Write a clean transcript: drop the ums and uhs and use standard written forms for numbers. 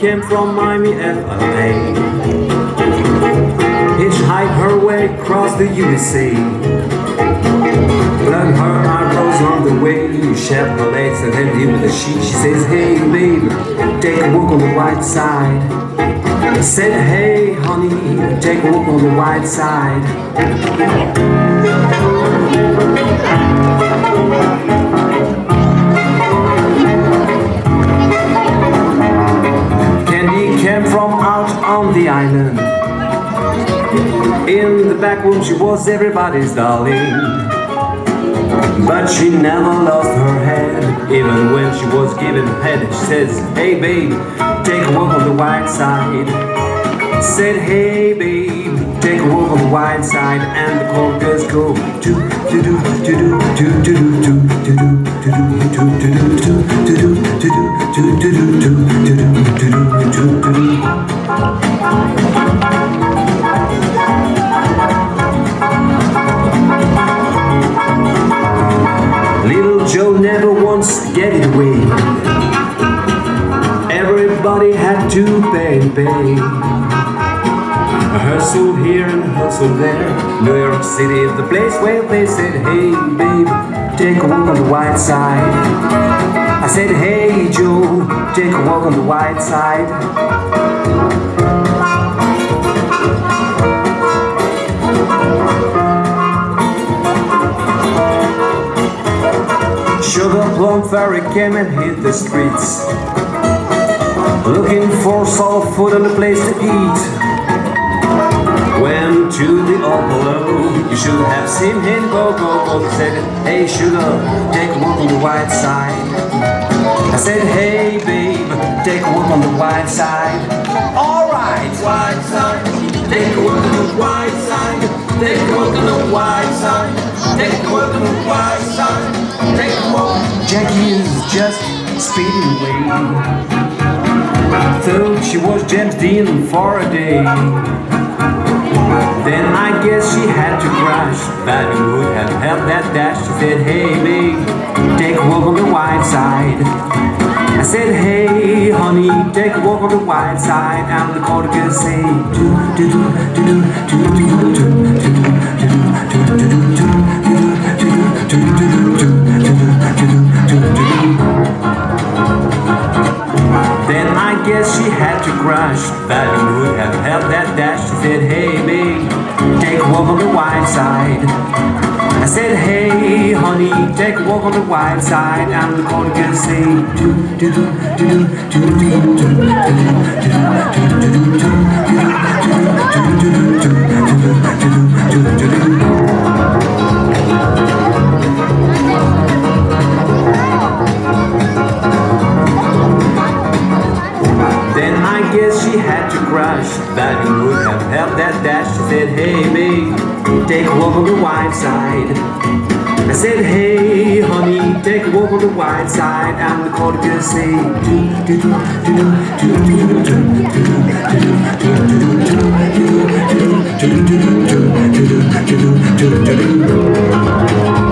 Came from Miami, FLA. Hitchhiked her way across the USA. Plugged her eyebrows on the way. Chevrolets and then deal with the she. She says, hey babe, take a walk on the white side. I said, hey honey, take a walk on the white side. Came from out on the island. In the back room she was everybody's darling. But she never lost her head. Even when she was given head, she says, hey babe, take a walk on the white side. Said, hey babe, take a walk on the white side. And the cold girls go do do do do do do do do do do do Little Joe never once gave it away. Everybody had to pay. Hustle here and hustle there. New York City is the place where they said, hey babe, take a walk on the white side. I said, hey Joe, take a walk on the white side. Sugar Plum Fairy came and hit the streets, looking for soul food and a place to eat. Went to the Apollo, you should have seen him go. He said, hey sugar, take a walk on the white side. I said, hey babe, take a walk on the white side. Alright, white side, take a walk on the white side. Take a walk on the white side. Take a walk on the white side. Take a walk. Jackie is just speeding away. Thought she was James Dean for a day. Then I guess she had to crash. That would have helped that dash. She said, hey babe, take a walk on the white side. I said, hey honey, take a walk on the white side. And the chord girl say, do do do do do do do do Then I guess she had to crash. That would have helped that dash. She said, hey babe, take a walk on the white side. I said, hey honey, take a walk on the white side. And the chord girl say, do do do do do do do do. Then I guess she had to crash. That would have helped that dash. She said, hey babe, take a walk on the white side. I said, hey honey, take a walk on the white side. And the chord girl say, do do do do do do do do do.